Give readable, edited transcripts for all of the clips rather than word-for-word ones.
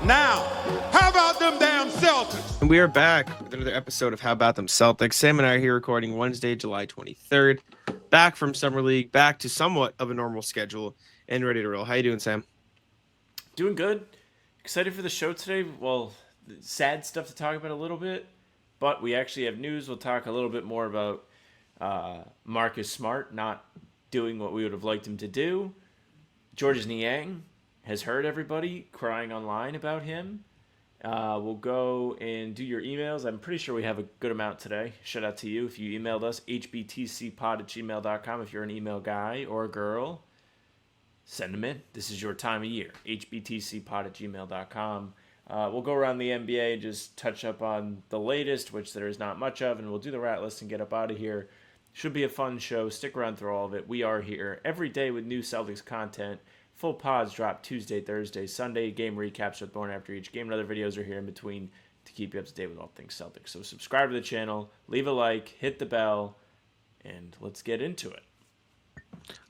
Now, how about them damn Celtics? And we are back with another episode of How About Them Celtics. Sam and I are here recording Wednesday, July 23rd. Back from Summer League, back to somewhat of a normal schedule, and ready to roll. How you doing, Sam? Doing good. Excited for the show today. Well, sad stuff to talk about a little bit, but we actually have news. We'll talk a little bit more about Marcus Smart not doing what we would have liked him to do. George's Niang has heard everybody crying online about him. We'll go and do your emails. I'm pretty sure we have a good amount today. Shout out to you if you emailed us, hbtcpod@gmail.com. If you're an email guy or a girl, send them in. This is your time of year, hbtcpod@gmail.com. We'll go around the NBA and just touch up on the latest, which there is not much of, and we'll do the rat list and get up out of here. Should be a fun show. Stick around through all of it. We are here every day with new Celtics content. Full pods drop Tuesday, Thursday, Sunday. Game recaps are born after each game, and other videos are here in between to keep you up to date with all things Celtics. So subscribe to the channel, leave a like, hit the bell, and let's get into it.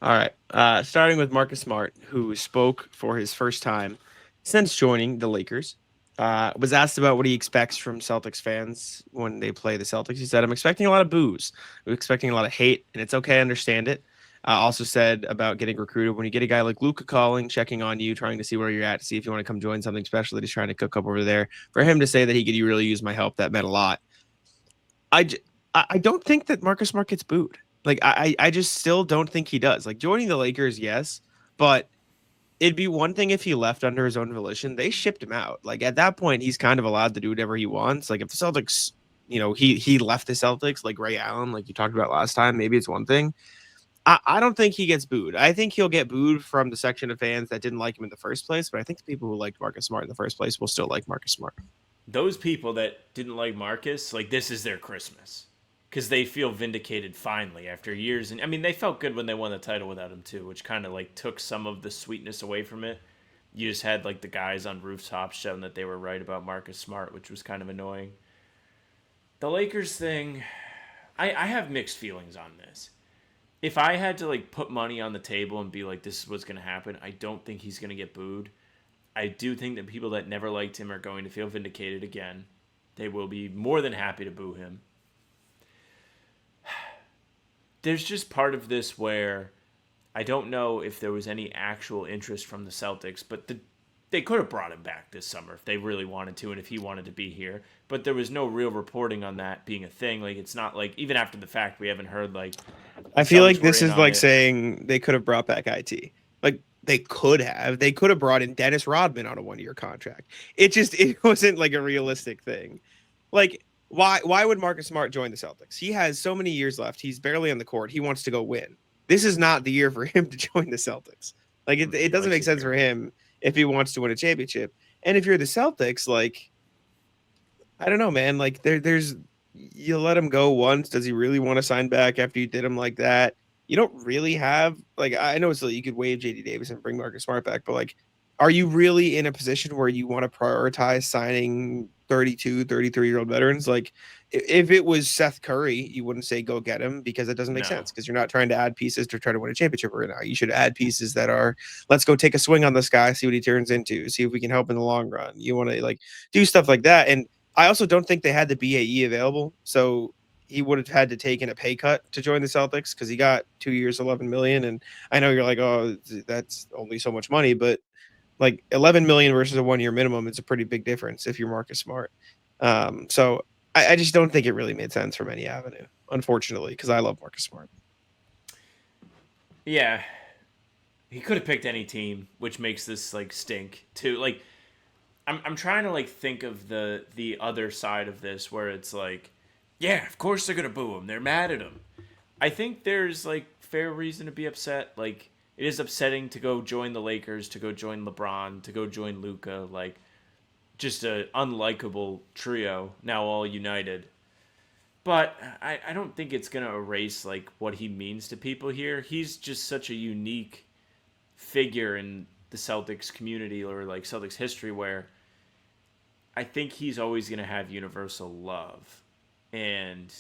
All right. Starting with Marcus Smart, who spoke for his first time since joining the Lakers. Was asked about what he expects from Celtics fans when they play the Celtics. He said, I'm expecting a lot of boos. I'm expecting a lot of hate, and it's okay. I understand it. Also said about getting recruited, when you get a guy like Luka calling, checking on you, trying to see where you're at, to see if you want to come join something special that he's trying to cook up over there. For him to say that he could really use my help, that meant a lot. I don't think that Marcus Smart gets booed. Like, I just still don't think he does. Like, joining the Lakers, yes, but it'd be one thing if he left under his own volition. They shipped him out. Like, at that point, he's kind of allowed to do whatever he wants. Like, if the Celtics, he left the Celtics, like Ray Allen, like you talked about last time, maybe it's one thing. I don't think he gets booed. I think he'll get booed from the section of fans that didn't like him in the first place, but I think the people who liked Marcus Smart in the first place will still like Marcus Smart. Those people that didn't like Marcus, like, this is their Christmas. Because they feel vindicated finally after years. And I mean, they felt good when they won the title without him too, which kind of like took some of the sweetness away from it. You just had like the guys on rooftops shouting that they were right about Marcus Smart, which was kind of annoying. The Lakers thing, I have mixed feelings on this. If I had to like put money on the table and be like, this is what's going to happen, I don't think he's going to get booed. I do think that people that never liked him are going to feel vindicated again. They will be more than happy to boo him. There's just part of this where I don't know if there was any actual interest from the Celtics, but they could have brought him back this summer if they really wanted to and if he wanted to be here. But there was no real reporting on that being a thing. Like, it's not like, even after the fact, we haven't heard like. I feel like Celtics this were is in on like it. saying they could have brought back IT. Like, they could have. They could have brought in Dennis Rodman on a 1-year contract. It wasn't like a realistic thing. Like, why would Marcus Smart join the Celtics? He has so many years left. He's barely on the court. He wants to go win. This is not the year for him to join the Celtics. Like, it doesn't make sense for him if he wants to win a championship. And if you're the Celtics, like, I don't know, man. Like, there's you let him go once. Does he really want to sign back after you did him like that? You don't really have, like, I know it's like you could waive JD Davis and bring Marcus Smart back, but like, are you really in a position where you want to prioritize signing 32, 33-year-old veterans? Like, if it was Seth Curry, you wouldn't say go get him, because it doesn't make sense, because you're not trying to add pieces to try to win a championship right now. You should add pieces that are, let's go take a swing on this guy, see what he turns into, see if we can help in the long run. You want to like do stuff like that. And I also don't think they had the BAE available. So he would have had to take in a pay cut to join the Celtics, because he got 2 years, 11 million. And I know you're like, oh, that's only so much money, but like 11 million versus a 1-year minimum, it's a pretty big difference if you're Marcus Smart. So I just don't think it really made sense from any avenue, unfortunately, because I love Marcus Smart. Yeah. He could have picked any team, which makes this like stink too. Like, I'm trying to like think of the other side of this where it's like, yeah, of course they're gonna boo him. They're mad at him. I think there's like fair reason to be upset. Like, it is upsetting to go join the Lakers, to go join LeBron, to go join Luka. Like, just a unlikable trio now all united. But I don't think it's gonna erase like what he means to people here. He's just such a unique figure in the Celtics community or like Celtics history where I think he's always going to have universal love. And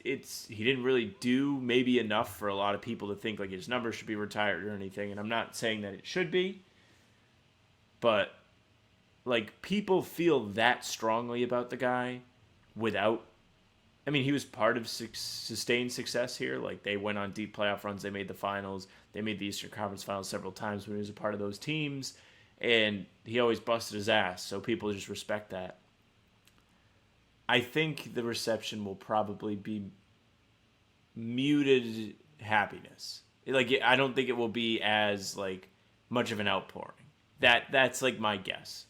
he didn't really do maybe enough for a lot of people to think like his number should be retired or anything. And I'm not saying that it should be, but like people feel that strongly about the guy without. I mean, he was part of sustained success here. Like they went on deep playoff runs. They made the finals. They made the Eastern Conference Finals several times when he was a part of those teams, and he always busted his ass. So people just respect that. I think the reception will probably be muted happiness. Like I don't think it will be as like much of an outpouring. That's like my guess.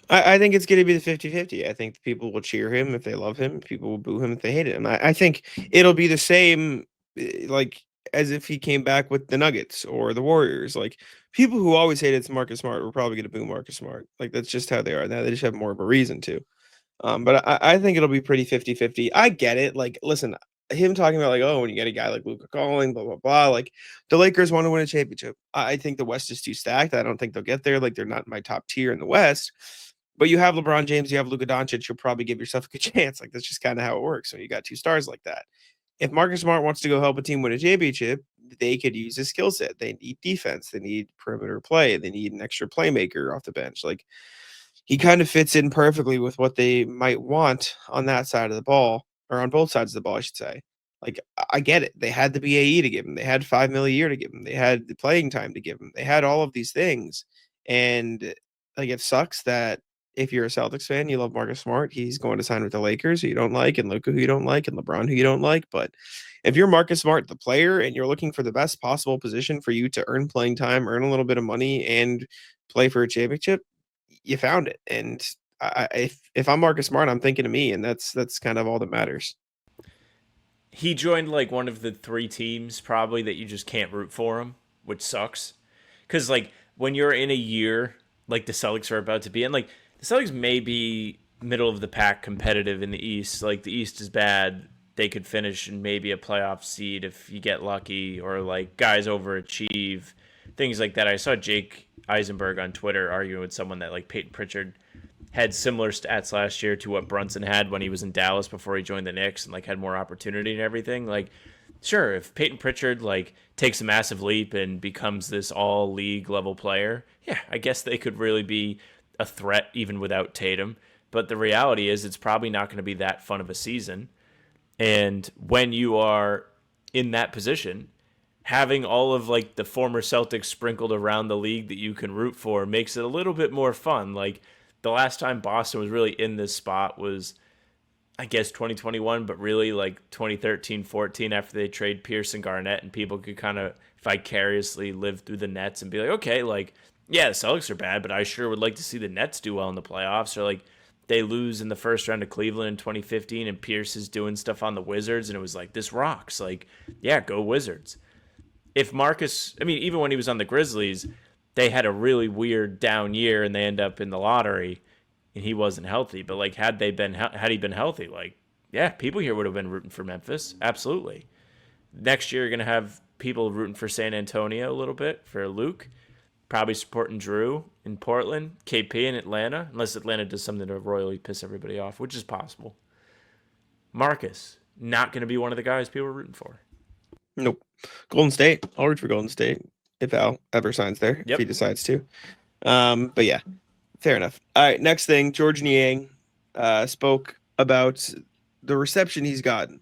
I think it's going to be the 50-50. I think people will cheer him if they love him. People will boo him if they hate him. I think it'll be the same, like, as if he came back with the Nuggets or the Warriors. Like, people who always hated Marcus Smart were probably going to boo Marcus Smart. Like, that's just how they are now. They just have more of a reason to. But I think it'll be pretty 50-50. I get it. Like, listen, him talking about, like, oh, when you get a guy like Luka calling, blah, blah, blah. Like, the Lakers want to win a championship. I think the West is too stacked. I don't think they'll get there. Like, they're not my top tier in the West. But you have LeBron James, you have Luka Doncic, you'll probably give yourself a good chance. Like, that's just kind of how it works. So you got two stars like that. If Marcus Smart wants to go help a team win a championship, they could use his skill set. They need defense. They need perimeter play. They need an extra playmaker off the bench. Like, he kind of fits in perfectly with what they might want on that side of the ball, or on both sides of the ball, I should say. Like, I get it. They had the BAE to give him. They had $5 million a year to give him. They had the playing time to give him. They had all of these things. And like, it sucks that if you're a Celtics fan, you love Marcus Smart, he's going to sign with the Lakers, who you don't like, and Luka, who you don't like, and LeBron, who you don't like. But if you're Marcus Smart, the player, and you're looking for the best possible position for you to earn playing time, earn a little bit of money, and play for a championship, you found it. And if I'm Marcus Smart, I'm thinking of me, and that's kind of all that matters. He joined like one of the three teams probably that you just can't root for him, which sucks. Because like when you're in a year like the Celtics are about to be in, like the Celtics may be middle of the pack competitive in the East. Like the East is bad. They could finish in maybe a playoff seed if you get lucky, or like guys overachieve, things like that. I saw Jake Eisenberg on Twitter arguing with someone that like Peyton Pritchard had similar stats last year to what Brunson had when he was in Dallas before he joined the Knicks, and like had more opportunity and everything. Like, sure, if Peyton Pritchard like takes a massive leap and becomes this all league level player, yeah, I guess they could really be a threat even without Tatum. But the reality is it's probably not going to be that fun of a season. And when you are in that position, having all of like the former Celtics sprinkled around the league that you can root for makes it a little bit more fun. Like the last time Boston was really in this spot was, I guess, 2021, but really like 2013-14 after they trade Pierce and Garnett, and people could kind of vicariously live through the Nets and be like, okay, like, yeah, the Celtics are bad, but I sure would like to see the Nets do well in the playoffs. Or like they lose in the first round of Cleveland in 2015 and Pierce is doing stuff on the Wizards, and it was like, this rocks. Like, yeah, go Wizards. If Marcus, I mean, even when he was on the Grizzlies, they had a really weird down year and they end up in the lottery and he wasn't healthy. But like, had he been healthy, like, yeah, people here would have been rooting for Memphis. Absolutely. Next year, you're going to have people rooting for San Antonio a little bit for Luke, probably supporting Drew in Portland, KP in Atlanta, unless Atlanta does something to royally piss everybody off, which is possible. Marcus, not going to be one of the guys people are rooting for. Nope. Golden State. I'll root for Golden State if Al ever signs there, if he decides to. But yeah, fair enough. All right, next thing, George Niang spoke about the reception he's gotten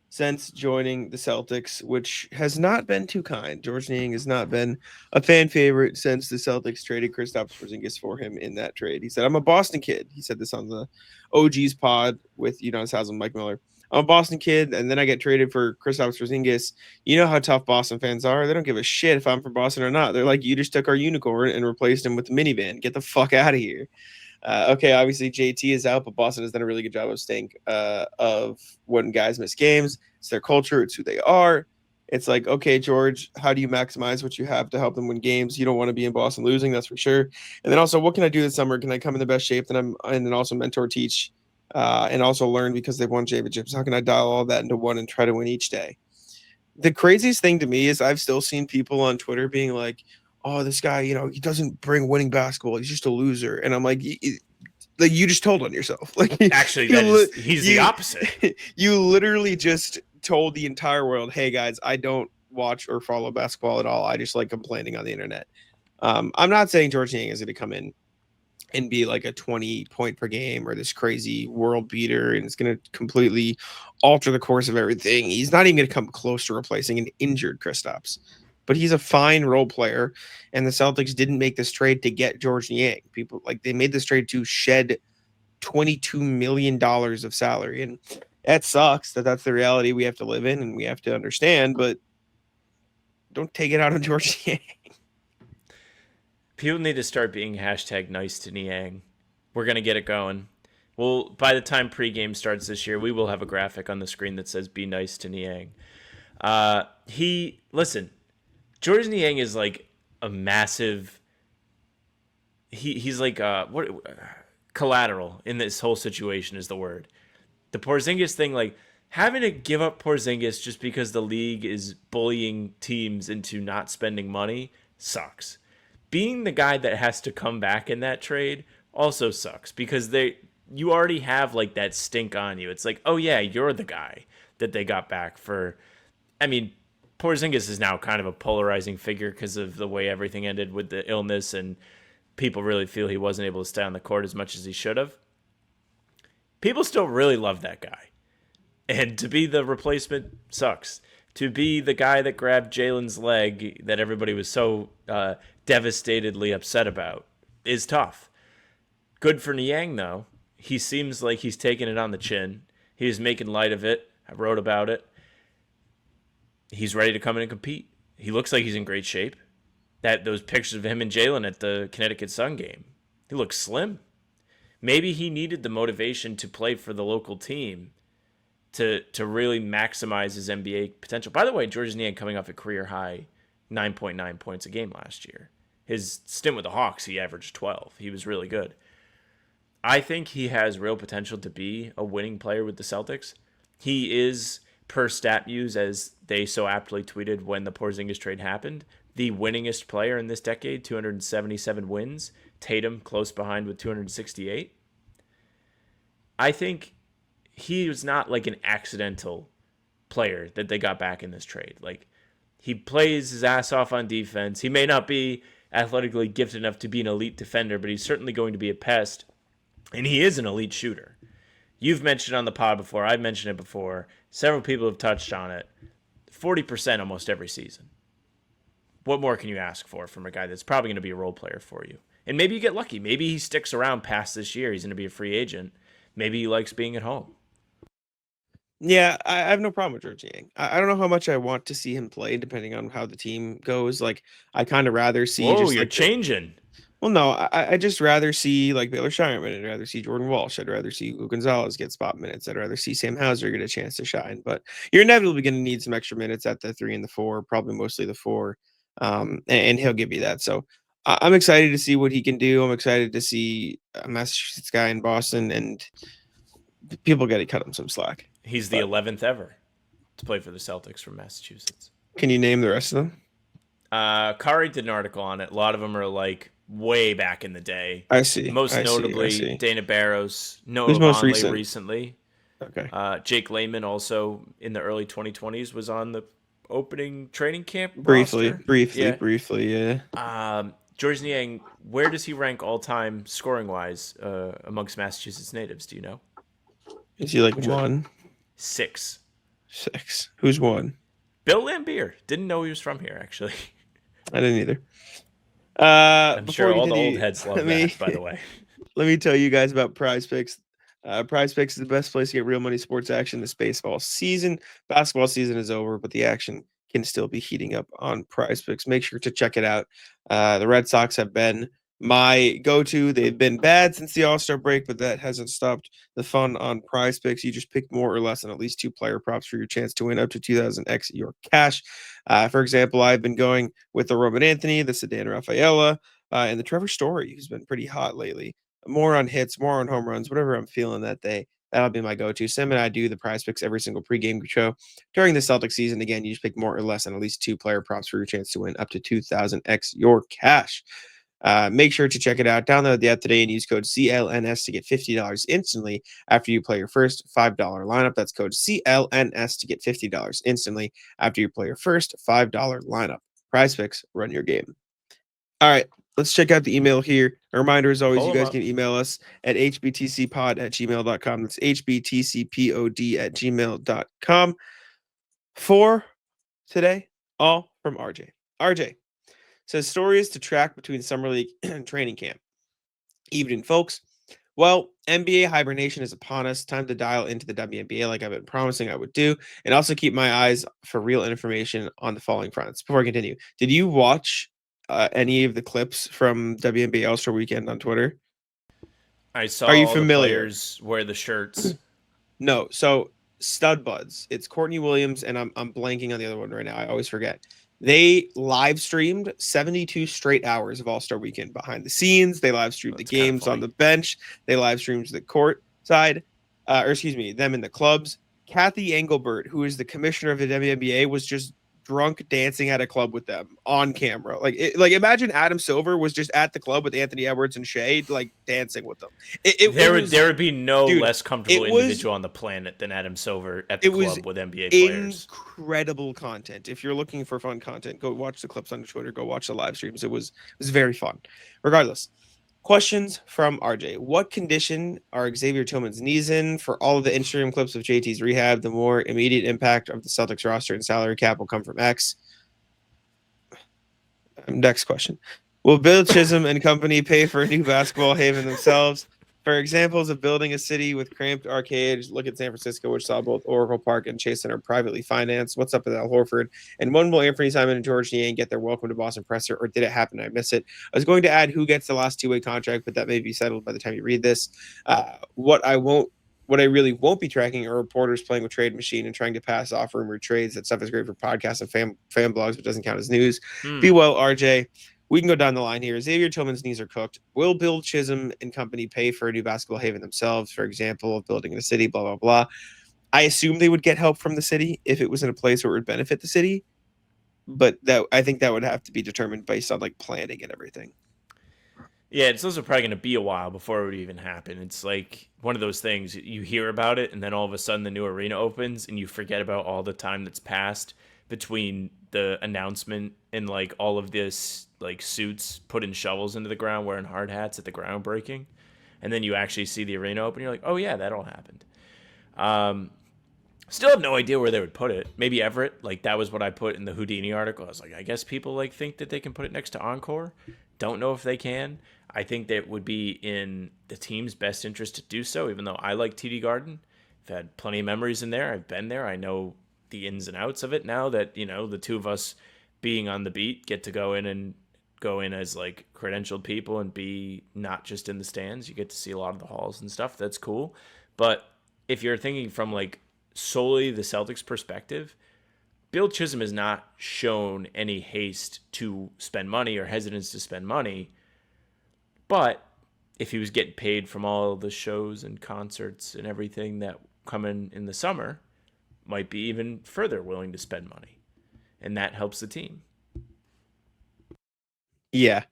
since joining the Celtics, which has not been too kind. George Niang has not been a fan favorite since the Celtics traded Kristaps Porzingis for him in that trade. He said, "I'm a Boston kid." He said this on the OG's pod with Udonis Haslem, Mike Miller. "I'm a Boston kid, and then I get traded for Kristaps Porzingis. You know how tough Boston fans are. They don't give a shit if I'm from Boston or not. They're like, you just took our unicorn and replaced him with the minivan. Get the fuck out of here." Okay, obviously JT is out, but Boston has done a really good job of staying of when guys miss games. It's their culture. It's who they are. It's like, okay, George, how do you maximize what you have to help them win games? You don't want to be in Boston losing, that's for sure. And then also, what can I do this summer? Can I come in the best shape that I'm, and then also mentor, teach, and also learn because they've won championships? How can I dial all that into one and try to win each day? The craziest thing to me is I've still seen people on Twitter being like, "Oh, this guy, he doesn't bring winning basketball. He's just a loser." And I'm like, you just told on yourself. Like, actually, he's the opposite. You literally just told the entire world, "Hey guys, I don't watch or follow basketball at all. I just like complaining on the internet." I'm not saying George Niang is going to come in and be like a 20 point per game or this crazy world beater, and it's going to completely alter the course of everything. He's not even going to come close to replacing an injured Kristaps, but he's a fine role player. And the Celtics didn't make this trade to get George Niang. People like they made this trade to shed $22 million of salary. And that sucks that's the reality we have to live in and we have to understand, but don't take it out on George Niang. People need to start being #nice to Niang. We're going to get it going. Well, by the time pregame starts this year, we will have a graphic on the screen that says "Be nice to Niang." Listen, George Niang is like a massive. He's like what collateral in this whole situation is the word. The Porzingis thing, like having to give up Porzingis just because the league is bullying teams into not spending money sucks. Being the guy that has to come back in that trade also sucks because you already have like that stink on you. It's like, oh yeah, you're the guy that they got back for. I mean, Porzingis is now kind of a polarizing figure because of the way everything ended with the illness, and people really feel he wasn't able to stay on the court as much as he should have. People still really love that guy, and to be the replacement sucks. To be the guy that grabbed Jalen's leg that everybody was so devastatedly upset about is tough. Good for Niang, though. He seems like he's taking it on the chin. He's making light of it. I wrote about it. He's ready to come in and compete. He looks like he's in great shape. Those pictures of him and Jalen at the Connecticut Sun game, he looks slim. Maybe he needed the motivation to play for the local team to really maximize his NBA potential. By the way, George Niang coming off a career high 9.9 points a game last year. His stint with the Hawks, he averaged 12. He was really good. I think he has real potential to be a winning player with the Celtics. He is, per StatMuse, as they so aptly tweeted when the Porzingis trade happened, the winningest player in this decade, 277 wins. Tatum close behind with 268. I think he was not like an accidental player that they got back in this trade. Like, he plays his ass off on defense. He may not be athletically gifted enough to be an elite defender, but he's certainly going to be a pest. And he is an elite shooter. You've mentioned on the pod before. I've mentioned it before. Several people have touched on it. 40% almost every season. What more can you ask for from a guy that's probably going to be a role player for you? And maybe you get lucky. Maybe he sticks around past this year. He's going to be a free agent. Maybe he likes being at home. Yeah, I have no problem with George Niang. I don't know how much I want to see him play, depending on how the team goes. Like, I kind of rather see. Whoa, just you're like changing. Well, no, I just rather see like Baylor Shireman. I'd rather see Jordan Walsh. I'd rather see Lou Gonzalez get spot minutes. I'd rather see Sam Hauser get a chance to shine. But you're inevitably going to need some extra minutes at the 3 and the 4, probably mostly the 4, and he'll give you that. So I'm excited to see what he can do. I'm excited to see a Massachusetts guy in Boston, and people got to cut him some slack. He's the 11th ever to play for the Celtics from Massachusetts. Can you name the rest of them? Kari did an article on it. A lot of them are like way back in the day. I see. Most notably, I see. Dana Barros, Noah Who's most Vonleh recent? recently. Okay. Jake Layman also in the early 2020s was on the opening training camp Briefly, roster. yeah. George Niang, where does he rank all time scoring wise amongst Massachusetts natives? Do you know? Is he like 1? 6. 6. Who's 1? Bill Lambier. Didn't know he was from here, actually. I didn't either. I'm sure all the old heads love that, by the way. Let me tell you guys about PrizePicks. PrizePicks is the best place to get real money sports action this baseball season. Basketball season is over, but the action can still be heating up on PrizePicks. Make sure to check it out. The Red Sox have been my go-to. They've been bad since the All-Star break, but that hasn't stopped the fun on PrizePicks. You just pick more or less than at least 2 player props for your chance to win up to 2,000x your cash. For example, I've been going with the Roman Anthony, the Sedan Rafaela, and the Trevor Story, who's been pretty hot lately. More on hits, more on home runs, whatever I'm feeling that day. That'll be my go-to. Sam and I do the PrizePicks every single pregame show during the Celtics season. Again, you just pick more or less than at least 2 player props for your chance to win up to 2,000x your cash. Make sure to check it out. Download the app today and use code CLNS to get $50 instantly after you play your first $5 lineup. That's code CLNS to get $50 instantly after you play your first $5 lineup. PrizePicks, run your game. All right. let's check out the email here. A reminder, as always, Pull you 'em guys up. can email us at hbtcpod@gmail.com. That's hbtcpod@gmail.com. For today, all from RJ. RJ says stories to track between Summer League and training camp. Evening, folks. Well, NBA hibernation is upon us. Time to dial into the WNBA like I've been promising I would do, and also keep my eyes for real information on the following fronts. Before I continue, did you watch any of the clips from WNBA All-Star Weekend on Twitter? I saw Are you all the familiar? players wear the shirts. No. So Stud Buds, it's Courtney Williams, and I'm blanking on the other one right now. I always forget. They live streamed 72 straight hours of All-Star Weekend behind the scenes. They live streamed the That's kinda games on funny. the bench. They live streamed the court side, or excuse me, them in the clubs. Kathy Engelbert, who is the commissioner of the WNBA, was just drunk dancing at a club with them on camera. Like imagine Adam Silver was just at the club with Anthony Edwards and Shea, like dancing with them. There would be no dude, less comfortable it was- individual on the planet than Adam Silver at the it was club with NBA players. incredible content. If you're looking for fun content, go watch the clips on Twitter. Go watch the live streams. It was very fun. Regardless, questions from RJ. What condition are Xavier Tillman's knees in? For all of the Instagram clips of JT's rehab, the more immediate impact of the Celtics roster and salary cap will come from X. Next question. Will Bill Chisholm and company pay for a new basketball haven themselves? For examples of building a city with cramped arcades, look at San Francisco, which saw both Oracle Park and Chase Center privately financed. What's up with Al Horford? And when will Anthony Simon and George Niang get their welcome to Boston presser, or did it happen? I miss it. I was going to add who gets the last two-way contract, but that may be settled by the time you read this. What I really won't be tracking are reporters playing with Trade Machine and trying to pass off rumored trades. That stuff is great for podcasts and fan blogs, but doesn't count as news. Be well, RJ. We can go down the line here. Xavier Tillman's knees are cooked. Will Bill Chisholm and company pay for a new basketball haven themselves, for example, of building in a city, blah, blah, blah. I assume they would get help from the city if it was in a place where it would benefit the city. But I think that would have to be determined based on like planning and everything. Yeah, it's also probably going to be a while before it would even happen. It's like one of those things, you hear about it, and then all of a sudden the new arena opens, and you forget about all the time that's passed between the announcement and like all of this like suits putting shovels into the ground, wearing hard hats at the groundbreaking, and then you actually see the arena open. You're like, oh yeah, that all happened. Still have no idea where they would put it. Maybe Everett. Like that was what I put in the Houdini article. I was like, I guess people like think that they can put it next to Encore. Don't know if they can. I think that would be in the team's best interest to do so, even though I like TD Garden. I've had plenty of memories in there. I've been there. I know the ins and outs of it now that, you know, the two of us being on the beat get to go in as like credentialed people and be not just in the stands. You get to see a lot of the halls and stuff. That's cool. But if you're thinking from like solely the Celtics perspective, Bill Chisholm has not shown any haste to spend money or hesitance to spend money. But if he was getting paid from all the shows and concerts and everything that come in the summer, might be even further willing to spend money. And that helps the team. Yeah.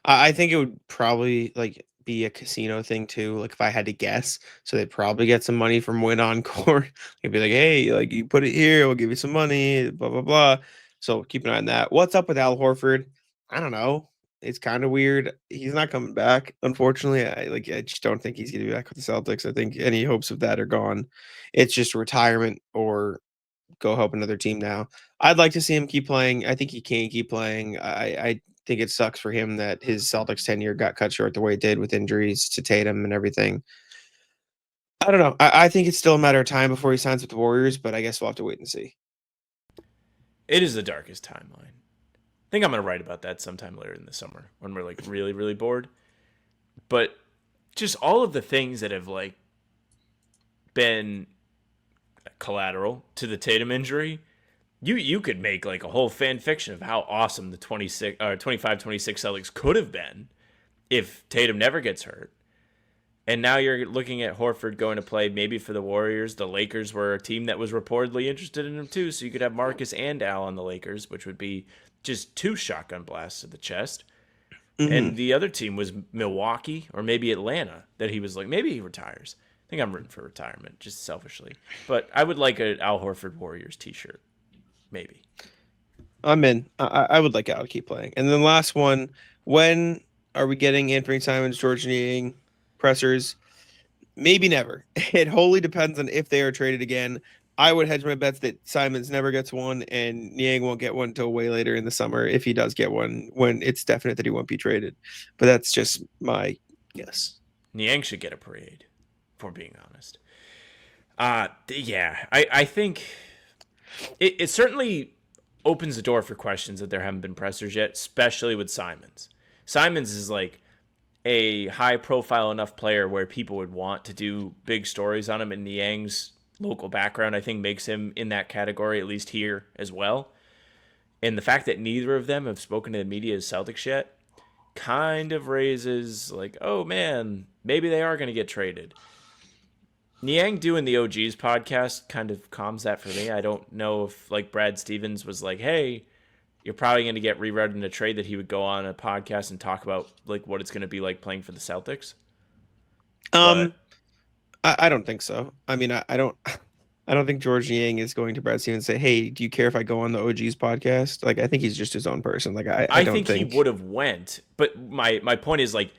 I think it would probably like be a casino thing too. Like if I had to guess, so they'd probably get some money from Win Encore. They'd be like, hey, like you put it here, we'll give you some money, blah blah blah. So keep an eye on that. What's up with Al Horford? I don't know. It's kind of weird. He's not coming back, unfortunately. I just don't think he's gonna be back with the Celtics. I think any hopes of that are gone. It's just retirement or go help another team now. I'd like to see him keep playing. I think he can keep playing. I think it sucks for him that his Celtics tenure got cut short the way it did with injuries to Tatum and everything. I don't know. I think it's still a matter of time before he signs with the Warriors, but I guess we'll have to wait and see. It is the darkest timeline. I think I'm going to write about that sometime later in the summer when we're like really, really bored. But just all of the things that have like been collateral to the Tatum injury, you could make like a whole fan fiction of how awesome the 25-26 Celtics could have been if Tatum never gets hurt. And now you're looking at Horford going to play maybe for the Warriors. The Lakers were a team that was reportedly interested in him too, so you could have Marcus and Al on the Lakers, which would be just two shotgun blasts to the chest. Mm-hmm. And the other team was Milwaukee or maybe Atlanta that he was like, maybe he retires. I think I'm rooting for retirement, just selfishly. But I would like an Al Horford Warriors t-shirt. Maybe. I'm in. I would like Al to keep playing. And then last one, When are we getting Anthony Simons, George Niang pressers? Maybe never. It wholly depends on if they are traded again. I would hedge my bets that Simons never gets one and Niang won't get one until way later in the summer if he does get one, when it's definite that he won't be traded. But that's just my guess. Niang should get a parade, if we're being honest. I think it certainly opens the door for questions that there haven't been pressers yet, especially with Simons. Simons is like a high profile enough player where people would want to do big stories on him, and Niang's local background, I think, makes him in that category, at least here as well. And the fact that neither of them have spoken to the media as Celtics yet kind of raises like, oh man, maybe they are going to get traded. Niang doing the OGs podcast kind of calms that for me. I don't know if like Brad Stevens was like, hey, you're probably going to get reread in a trade, that he would go on a podcast and talk about like what it's going to be like playing for the Celtics. I don't think so. I mean, I don't think George Niang is going to Brad Stevens and say, hey, do you care if I go on the OGs podcast? Like, I think he's just his own person. Like, I don't think he would have went, but my point is like,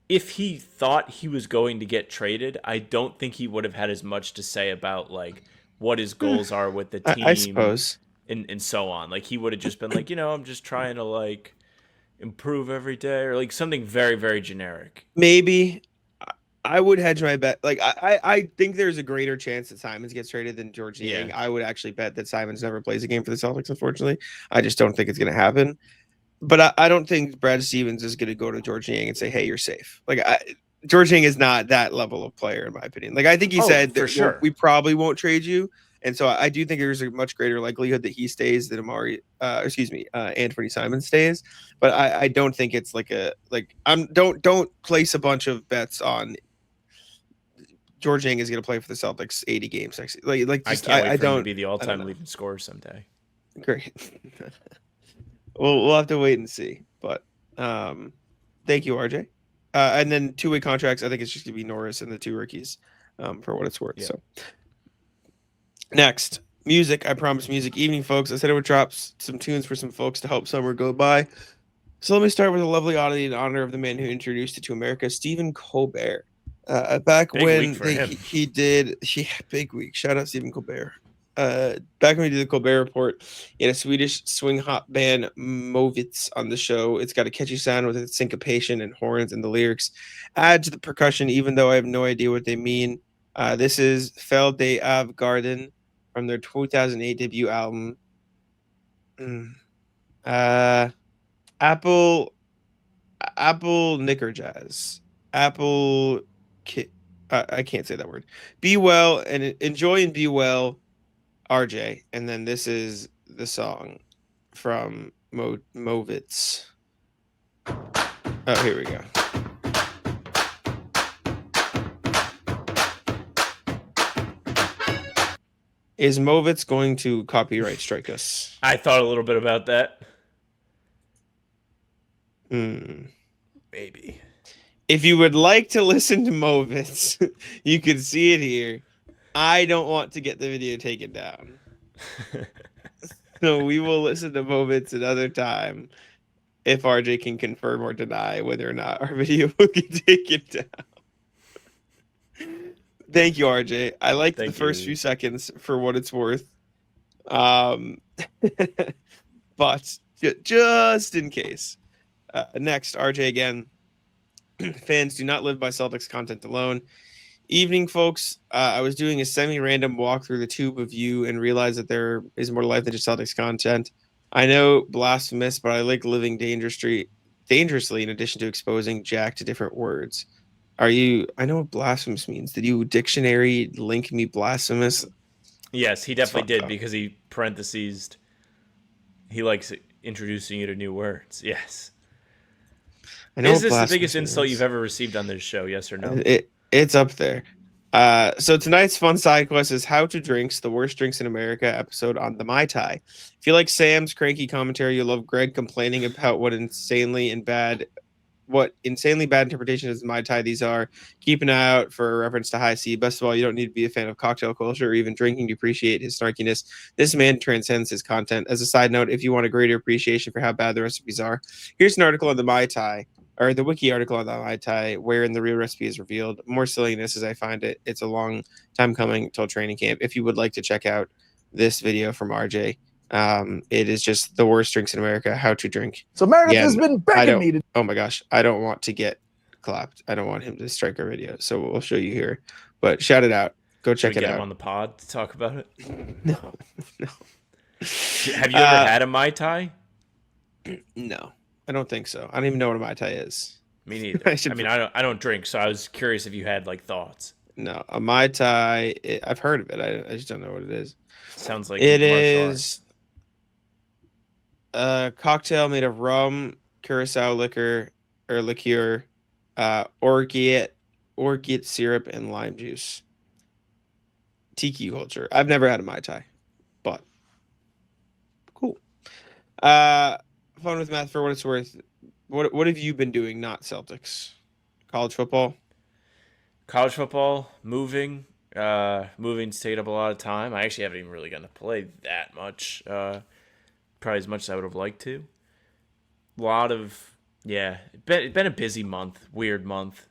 if he thought he was going to get traded, I don't think he would have had as much to say about like what his goals are with the team. I suppose. And so on. Like, he would have just been like, I'm just trying to like improve every day, or like something very, very generic. Maybe. I would hedge my bet. Like, I think there's a greater chance that Simons gets traded than George Niang. I would actually bet that Simons never plays a game for the Celtics, unfortunately. I just don't think it's going to happen. But I don't think Brad Stevens is going to go to George Niang and say, hey, you're safe. Like, George Niang is not that level of player, in my opinion. Like, I think he said that sure, we probably won't trade you. And so I do think there's a much greater likelihood that he stays than Anthony Simons stays. But I don't think it's like don't place a bunch of bets on George Niang is going to play for the Celtics 80 games next. I can't wait for him to be the all-time leading scorer someday. Great. We'll have to wait and see. But thank you, RJ. And then two-way contracts, I think it's just going to be Norris and the two rookies for what it's worth. Yeah. So next, music. I promised music evening, folks. I said I would drop some tunes for some folks to help summer go by. So let me start with a lovely oddity in honor of the man who introduced it to America, Stephen Colbert. Back big when he did, big week. Shout out Stephen Colbert. Back when we did the Colbert Report, he had a Swedish swing hop band Movits on the show. It's got a catchy sound with its syncopation and horns, and the lyrics add to the percussion, even though I have no idea what they mean. This is Fel de Av Garden from their 2008 debut album. Apple Knicker Jazz. I can't say that word. Be well and enjoy and be well, RJ. And then this is the song from Movits. Oh, here we go. Is Movits going to copyright strike us? I thought a little bit about that. Maybe. If you would like to listen to Movits, you can see it here. I don't want to get the video taken down. So we will listen to Movits another time if RJ can confirm or deny whether or not our video will get taken down. Thank you, RJ. I liked the first few seconds for what it's worth. But just in case. Next, RJ again. Fans do not live by Celtics content alone. Evening, folks. I was doing a semi-random walk through the tube of you and realized that there is more to life than just Celtics content. I know, blasphemous, but I like living dangerously in addition to exposing Jack to different words. I know what blasphemous means. Did you dictionary link me blasphemous? Yes, he definitely did, because he parenthesized. He likes introducing you to new words. Yes. Is this the biggest insult you've ever received on this show? Yes or no? It's up there. So tonight's fun side quest is How to Drinks, the Worst Drinks in America episode on the Mai Tai. If you like Sam's cranky commentary, you'll love Greg complaining about what insanely and bad what insanely bad interpretations of Mai Tai these are. Keep an eye out for a reference to High C. Best of all, you don't need to be a fan of cocktail culture or even drinking to appreciate his snarkiness. This man transcends his content. As a side note, if you want a greater appreciation for how bad the recipes are, here's an article on the Mai Tai, or the wiki article on the Mai Tai, wherein the real recipe is revealed. More silliness as I find it. It's a long time coming till training camp. If you would like to check out this video from RJ, it is just the worst drinks in America, how to drink. So Meredith Again, has been begging me to. Oh my gosh, I don't want to get clapped. I don't want him to strike our video, so we'll show you here. But shout it out. Go check Should we it get out. him on the pod to talk about it. No, no. Have you ever had a Mai Tai? No, I don't think so. I don't even know what a Mai Tai is. Me neither. I don't drink, so I was curious if you had like thoughts. No, a Mai Tai. I've heard of it. I just don't know what it is. Sounds like It martial is a cocktail made of rum, curacao liquor, orgeat syrup, and lime juice. Tiki culture. I've never had a Mai Tai, but cool. Fun with math for what it's worth. What have you been doing? Not Celtics, college football. College football, moving's taken up a lot of time. I actually haven't even really gotten to play that much. Probably as much as I would have liked to. It's been a busy month, weird month.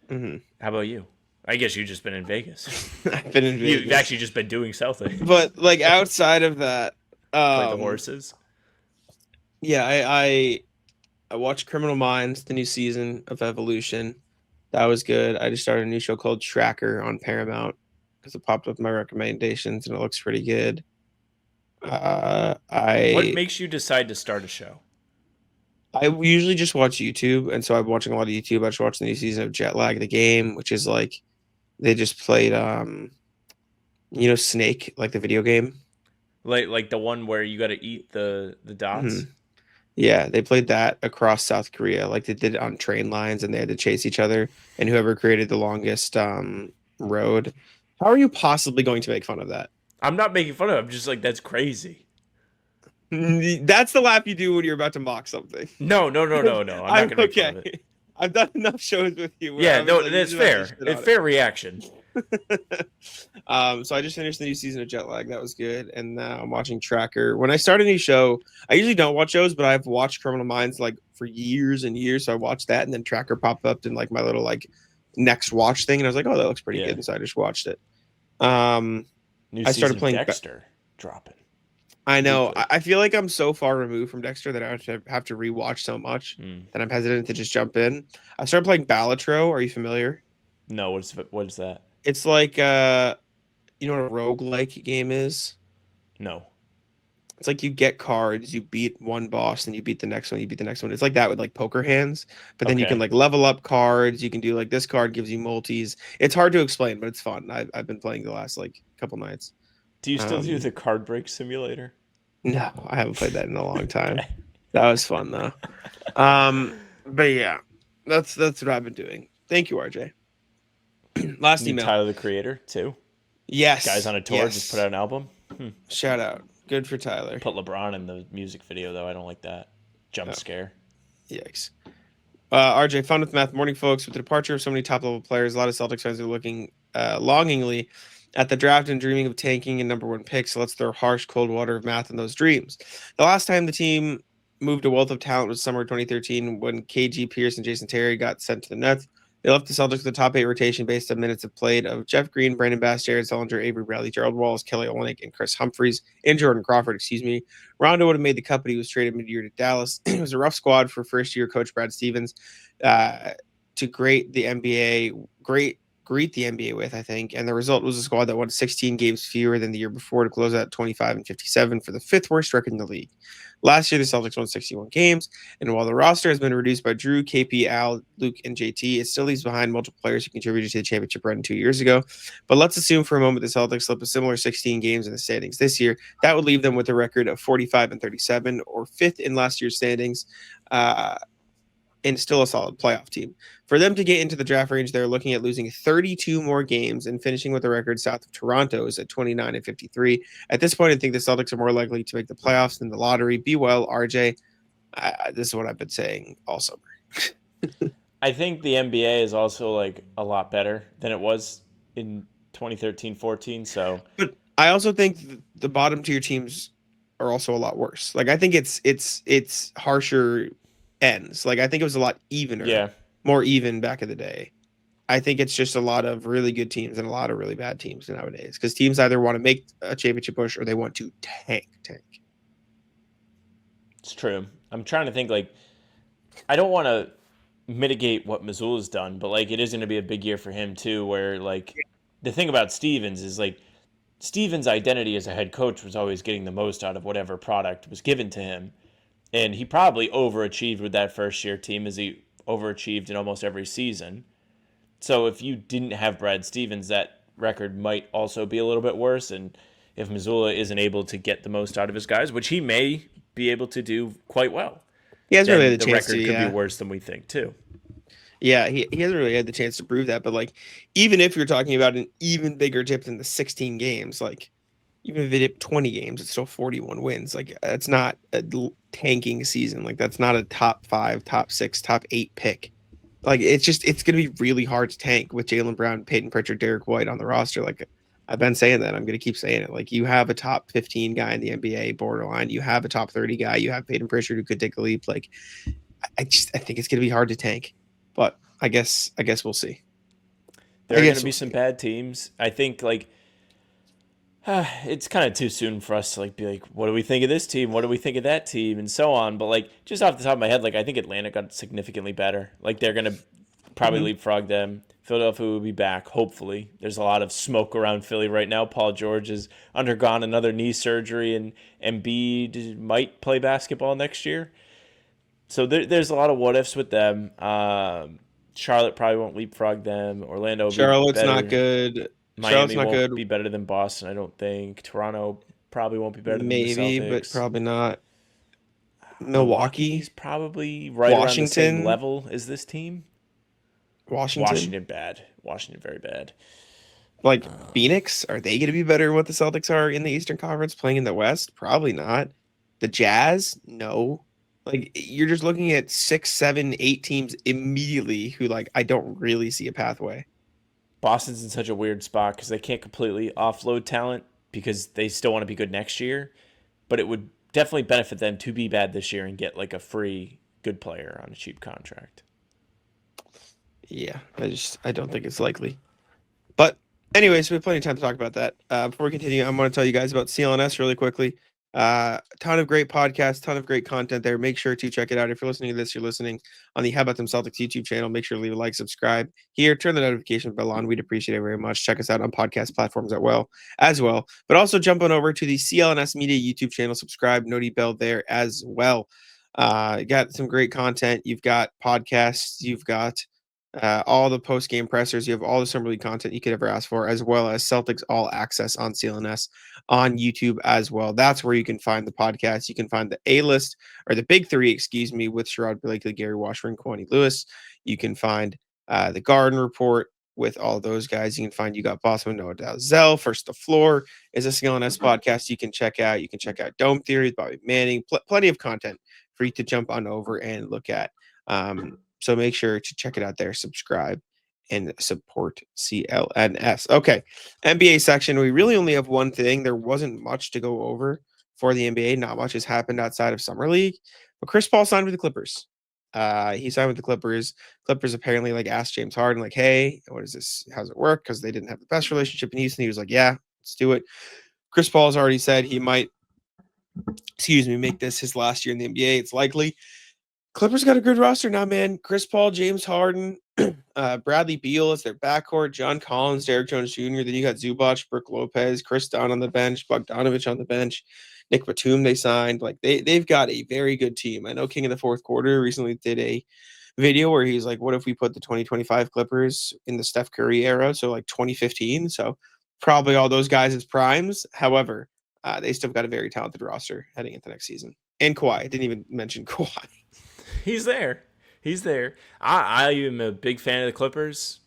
Mm-hmm. How about you? I guess you've just been in Vegas. I've been in Vegas. You've actually just been doing Celtic. But like outside of that, Like the horses. Yeah, I watched Criminal Minds, the new season of Evolution. That was good. I just started a new show called Tracker on Paramount because it popped up in my recommendations and it looks pretty good. What makes you decide to start a show? I usually just watch YouTube, and so I'm watching a lot of YouTube. I just watched the new season of Jet Lag the Game, which is like they just played Snake, like the video game. Like the one where you got to eat the dots? Mm-hmm. Yeah, they played that across South Korea. Like they did it on train lines and they had to chase each other, and whoever created the longest road. How are you possibly going to make fun of that? I'm not making fun of it. I'm just like, that's crazy. That's the laugh you do when you're about to mock something. No. I'm not going to make fun of it. I've done enough shows with you. Yeah, that's fair. It's fair reaction. So I just finished the new season of Jet Lag. That was good. And now I'm watching Tracker. When I start a new show, I usually don't watch shows, but I've watched Criminal Minds like for years and years. So I watched that, and then Tracker popped up in like my little like next watch thing, and I was like, oh, that looks pretty good. And so I just watched it. New I started playing Dexter dropping. I know. I feel like I'm so far removed from Dexter that I have to rewatch so much that I'm hesitant to just jump in. I started playing Balatro. Are you familiar? No, what is that? It's like you know what a roguelike game is? No. It's like you get cards, you beat one boss, then you beat the next one, you beat the next one. It's like that with like poker hands, but then you can like level up cards. You can do like this card gives you multis. It's hard to explain, but it's fun. I've been playing the last like couple nights. Do you still do the card break simulator? No, I haven't played that in a long time. Okay. That was fun though. But yeah, that's what I've been doing. Thank you, RJ. Last email. Tyler the Creator too. Yes. Guys on a tour just put out an album. Shout out. Good for Tyler. Put LeBron in the music video though. I don't like that. Jump scare. Yikes. RJ, fun with math morning, folks. With the departure of so many top-level players, a lot of Celtics fans are looking longingly at the draft and dreaming of tanking and number one picks. So let's throw harsh, cold water of math in those dreams. The last time the team moved a wealth of talent was summer 2013 when KG Pierce and Jason Terry got sent to the Nets. They left the Celtics with a top 8 rotation based on minutes of played of Jeff Green, Brandon Bass, Jared Sullinger, Avery Bradley, Gerald Wallace, Kelly Olynyk, and Chris Humphries, and Jordan Crawford, Rondo would have made the cut, but he was traded mid-year to Dallas. It was a rough squad for first-year coach Brad Stevens to greet the NBA with, I think. And the result was a squad that won 16 games fewer than the year before to close out 25-57 for the fifth worst record in the league. Last year, the Celtics won 61 games, and while the roster has been reduced by Drew, KP, Al, Luke, and JT, it still leaves behind multiple players who contributed to the championship run 2 years ago. But let's assume for a moment the Celtics slip a similar 16 games in the standings this year. That would leave them with a record of 45-37, or fifth in last year's standings, and still a solid playoff team. For them to get into the draft range, they're looking at losing 32 more games and finishing with a record south of Toronto's at 29-53. At this point, I think the Celtics are more likely to make the playoffs than the lottery. Be well, RJ. This is what I've been saying all summer. I think the NBA is also like a lot better than it was in 2013-14. So But I also think the bottom tier teams are also a lot worse. Like I think it's harsher ends. Like I think it was a lot evener, yeah, more even back in the day. I think it's just a lot of really good teams and a lot of really bad teams nowadays because teams either want to make a championship push or they want to tank. it's true. I'm trying to think like I don't want to mitigate what Missoula's done, but like it is going to be a big year for him too. Where like the thing about Stevens is like Stevens' identity as a head coach was always getting the most out of whatever product was given to him, and he probably overachieved with that first year team as he overachieved in almost every season. So if you didn't have Brad Stevens, that record might also be a little bit worse. And if Missoula isn't able to get the most out of his guys, which he may be able to do quite well, He hasn't really then had the the chance to, record could be yeah. worse than we think too. Yeah, he hasn't really had the chance to prove that. But like, even if you're talking about an even bigger dip than the 16 games, like even if they dip 20 games, it's still 41 wins. Like that's not a tanking season. Like that's not a top 5, top 6, top 8 pick. Like it's gonna be really hard to tank with Jaylen Brown, Peyton Pritchard, Derek White on the roster. Like I've been saying that. I'm gonna keep saying it. Like you have a top 15 guy in the NBA borderline. You have a top 30 guy. You have Peyton Pritchard who could take a leap. Like I think it's gonna be hard to tank. But I guess we'll see. There I are going to guess be we'll some see. bad teams. I think like it's kind of too soon for us to like be like, what do we think of this team? What do we think of that team, and so on. But like just off the top of my head, like I think Atlanta got significantly better. Like they're going to probably Mhm. leapfrog them. Philadelphia will be back, hopefully. There's a lot of smoke around Philly right now. Paul George has undergone another knee surgery, and Embiid might play basketball next year. So there's a lot of what ifs with them. Charlotte probably won't leapfrog them. Orlando will be Charlotte's not better. good. Charlotte's Miami not won't good. be better than Boston, I don't think. Toronto probably won't be better than the Maybe, but Celtics. probably not. Milwaukee's Milwaukee, probably right around the same Washington, level as this team. Washington. Washington bad. Washington very bad. Like Phoenix, are they going to be better than what the Celtics are in the Eastern Conference playing in the West? Probably not. The Jazz, no. Like you're just looking at 6, 7, 8 teams immediately who like I don't really see a pathway. Boston's in such a weird spot because they can't completely offload talent because they still want to be good next year. But it would definitely benefit them to be bad this year and get like a free good player on a cheap contract. Yeah, I don't think it's likely. But anyways, we have plenty of time to talk about that. Before we continue, I'm going to tell you guys about CLNS really quickly. Ton of great podcasts, ton of great content there. Make sure to check it out. If you're listening to this, you're listening on the How About Them Celtics YouTube channel. Make sure to leave a like, subscribe here, turn the notification bell on. We'd appreciate it very much. Check us out on podcast platforms as well. But also jump on over to the CLNS Media YouTube channel. Subscribe, noti bell there as well. Got some great content. You've got podcasts. You've got all the post game pressers. You have all the summer league content you could ever ask for, as well as Celtics All Access on CLNS on YouTube as well. That's where you can find the podcast. You can find the A list or the big three, excuse me, with Sherrod Blakely, Gary Washburn, Kwani Lewis. You can find the Garden Report with all those guys. You can find You Got Bossman, Noah Dalzell. First the Floor is a CLNS podcast you can check out. You can check out Dome Theory with Bobby Manning. Plenty of content for you to jump on over and look at. So make sure to check it out there, subscribe, and support CLNS. Okay, NBA section. We really only have one thing. There wasn't much to go over for the NBA. Not much has happened outside of Summer League. But Chris Paul signed with the Clippers. He signed with the Clippers. Clippers apparently like asked James Harden, like, hey, what is this? How's it work? Because they didn't have the best relationship in Houston. He was like, yeah, let's do it. Chris Paul has already said he might, make this his last year in the NBA. It's likely. Clippers got a good roster now, man. Chris Paul, James Harden, Bradley Beal is their backcourt, John Collins, Derek Jones Jr. Then you got Zubac, Brook Lopez, Chris Dunn on the bench, Bogdanovich on the bench, Nick Batum they signed. Like they've got a very good team. I know King of the Fourth Quarter recently did a video where he's like, what if we put the 2025 Clippers in the Steph Curry era? So like 2015. So probably all those guys as primes. However, they still got a very talented roster heading into next season. And Kawhi. I didn't even mention Kawhi. He's there. He's there. I am a big fan of the Clippers.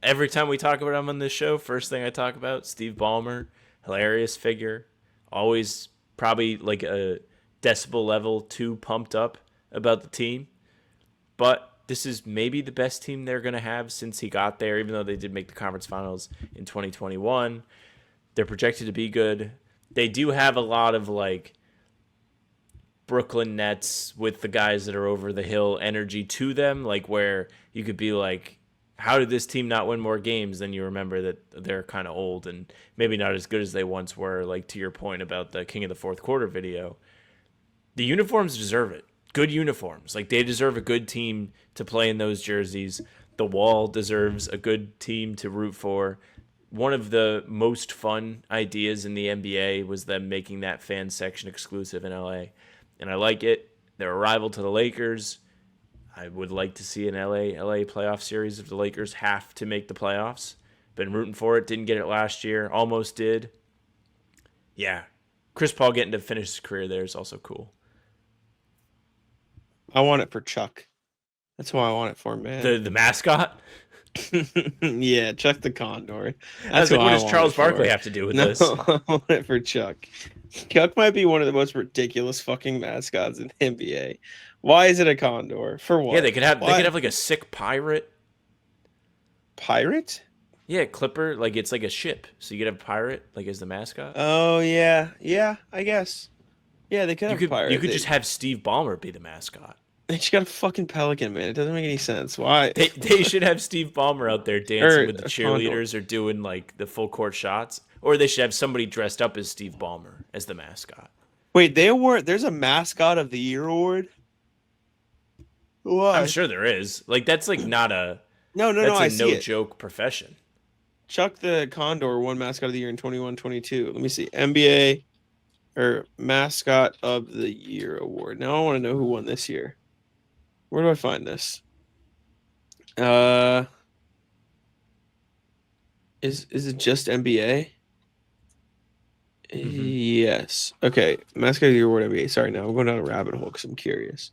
Every time we talk about him on this show, first thing I talk about, Steve Ballmer, hilarious figure. Always probably like a decibel level too pumped up about the team. But this is maybe the best team they're going to have since he got there, even though they did make the conference finals in 2021. They're projected to be good. They do have a lot of like Brooklyn Nets with the guys that are over the hill energy to them, like where you could be like, how did this team not win more games? Then you remember that they're kind of old and maybe not as good as they once were, like to your point about the King of the Fourth Quarter video. The uniforms deserve it. Good uniforms. Like, they deserve a good team to play in those jerseys. The Wall deserves a good team to root for. One of the most fun ideas in the NBA was them making that fan section exclusive in LA. And I like it. They're a rival to the Lakers. I would like to see an LA playoff series if the Lakers have to make the playoffs. Been rooting for it. Didn't get it last year. Almost did. Yeah. Chris Paul getting to finish his career there is also cool. I want it for Chuck. That's who I want it for, man. The mascot? Yeah, Chuck the Condor. That's like, what does Charles Barkley have to do with this? I want it for Chuck. Chuck might be one of the most ridiculous fucking mascots in the NBA. Why is it a condor? For what? Yeah, they could have like a sick pirate. Pirate? Yeah, Clipper. Like, it's like a ship, so you could have a pirate like as the mascot. Oh yeah, I guess. Yeah, they could have a pirate. You could just have Steve Ballmer be the mascot. They just got a fucking pelican, man. It doesn't make any sense. Why? They should have Steve Ballmer out there dancing with the cheerleaders or doing like the full court shots, or they should have somebody dressed up as Steve Ballmer as the mascot. Wait, there's a mascot of the year award? Why? I'm sure there is. Like, that's like not a no. That's a no joke profession. Chuck the Condor won mascot of the year in 21-22. Let me see. NBA or mascot of the year award. Now I want to know who won this year. Where do I find this? Is it just NBA? Mm-hmm. Yes. Okay. Mascot of the year award NBA. Sorry, now I'm going down a rabbit hole because I'm curious.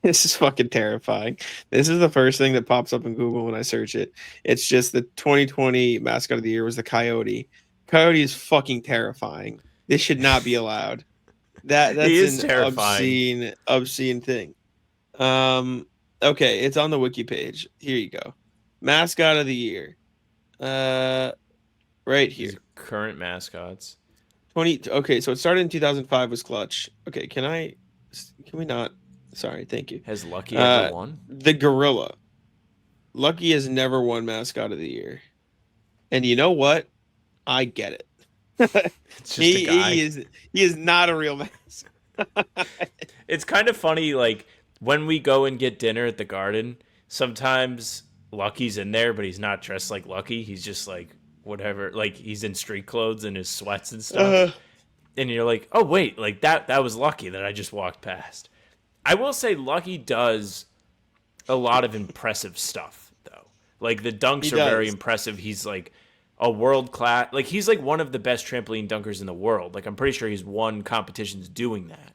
This is fucking terrifying. This is the first thing that pops up in Google when I search it. It's just the 2020 mascot of the year was the Coyote. Coyote is fucking terrifying. This should not be allowed. That's an terrifying. obscene thing. Okay, it's on the wiki page. Here you go. Mascot of the year. Right here. These current mascots. Okay, so it started in 2005 was Clutch. Okay, can we not? Sorry, thank you. Has Lucky ever won? The Gorilla. Lucky has never won mascot of the year. And you know what? I get it. It's just a guy. He is not a real mascot. It's kind of funny, like, when we go and get dinner at the Garden, sometimes Lucky's in there, but he's not dressed like Lucky. He's just like whatever, like he's in street clothes and his sweats and stuff. And you're like, oh wait, like that was Lucky that I just walked past. I will say Lucky does a lot of impressive stuff, though. Like, the dunks are very impressive. He's like a world class, like he's like one of the best trampoline dunkers in the world. Like, I'm pretty sure he's won competitions doing that.